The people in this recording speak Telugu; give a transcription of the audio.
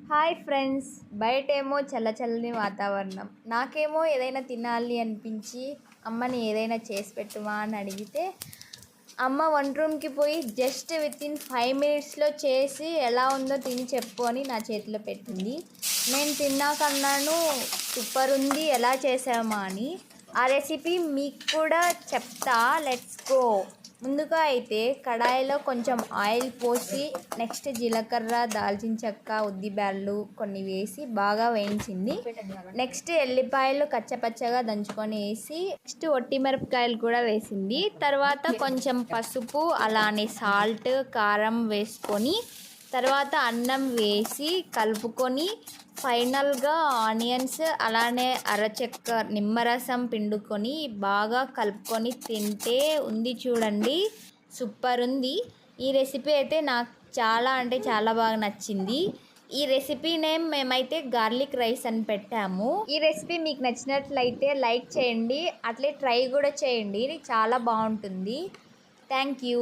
హాయ్ ఫ్రెండ్స్, బయటేమో చల్లచల్లని వాతావరణం. నాకేమో ఏదైనా తినాలి అనిపించి అమ్మని ఏదైనా చేసి పెట్టుమా అని అడిగితే అమ్మ వంట రూమ్కి పోయి జస్ట్ వితిన్ 5 మినిట్స్లో చేసి ఎలా ఉందో తిని చెప్పు అని నా చేతిలో పెట్టింది. నేను తిన్నాకన్నాను సూపర్ ఉంది, ఎలా చేసామా అని. ఆ రెసిపీ మీకు కూడా చెప్తా, లెట్స్ గో. ముందుగా అయితే కడాయిలో కొంచెం ఆయిల్ పోసి నెక్స్ట్ జీలకర్ర, దాల్చిన చెక్క, ఉద్దిబ్యాళ్ళు కొన్ని వేసి బాగా వేయించింది. నెక్స్ట్ ఎల్లిపాయలు కచ్చపచ్చగా దంచుకొని వేసి నెక్స్ట్ ఒట్టి మిరపకాయలు కూడా వేసింది. తర్వాత కొంచెం పసుపు, అలానే సాల్ట్, కారం వేసుకొని తర్వాత అన్నం వేసి కలుపుకొని ఫైనల్గా ఆనియన్స్ అలానే అరచెక్క నిమ్మరసం పిండుకొని బాగా కలుపుకొని తింటే ఉంది చూడండి, సూపర్ ఉంది. ఈ రెసిపీ అయితే నాకు చాలా అంటే చాలా బాగా నచ్చింది. ఈ రెసిపీ నేమ్ మేమైతే గార్లిక్ రైస్ అని పెట్టాము. ఈ రెసిపీ మీకు నచ్చినట్లయితే లైక్ చేయండి, అట్లే ట్రై కూడా చేయండి, చాలా బాగుంటుంది. Thank you.